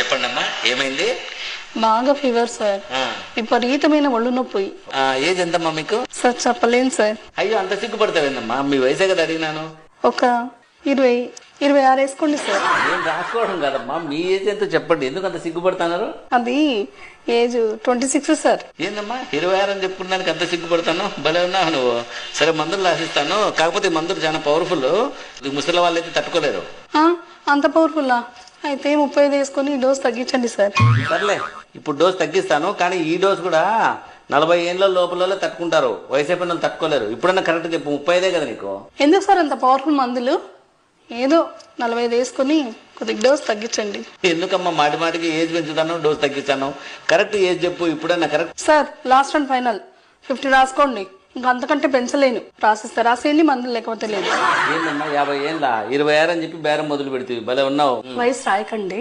చెప్పండి అమ్మా, ఏమైంది? బాగా ఫీవర్ సార్, విపరీతమైన ఒళ్ళు నొప్పి. ఏజ్ ఎంతమ్మా మీకు? సార్ చెప్పలేను సార్. అయ్యో, అంత సిగ్గుపడతావేందమ్మా? మీ వయసే కదా అడిగినాను. ఒక 26 వేసుకోండి సార్. నేను రాసుకోవడం కదమ్మా, మీ ఏజ్ ఎంతో చెప్పండి. ఎందుకు అంత సిగ్గుపడుతున్నారు? అది ఏజ్ 26 సార్. ఏందమ్మా 26 అని చెప్పుకున్నానికి అంత సిగ్గుపడతాను? భలే ఉన్నావు నువ్వు. సరే, మందులు రాసిస్తాను. కాకపోతే ఈ మందులు చాలా పవర్ఫుల్, ముసలి వాళ్ళు అయితే తట్టుకోలేరు. అంత పవర్ఫుల్లా? అయితే 35 వేసుకొని డోస్ తగ్గించండి సార్. సర్లే, ఇప్పుడు డోస్ తగ్గిస్తాను. కానీ ఈ డోస్ కూడా 40 ఏళ్ళ లోపల తట్టుకుంటారు, వయసు అయిపోయిన వాళ్ళు తట్టుకోలేరు. ఇప్పుడన్నా కరెక్ట్ చెప్పు, 35 కదా నీకు? ఎందుకు సార్ అంత పవర్ఫుల్ మందులు? ఏదో 45 వేసుకొని కొద్దిగా డోస్ తగ్గించండి. ఎందుకమ్మా మాటి మాటికి ఏజ్ పెంచుతాను, డోస్ తగ్గించాను? కరెక్ట్ ఏజ్ చెప్పు ఇప్పుడన్నా. Correct sir, last and final 50 రాసుకోండి. ఇంకా అంతకంటే పెంచలేను. రాసిస్తే రాసేయండి, మందులు లేకపోతే లేదు. ఏందమ్మా 50 ఏళ్ళ 26 అని చెప్పి బేరం మొదలు పెడుతుంది. భలే ఉన్నావు. వయసు రాయకండి.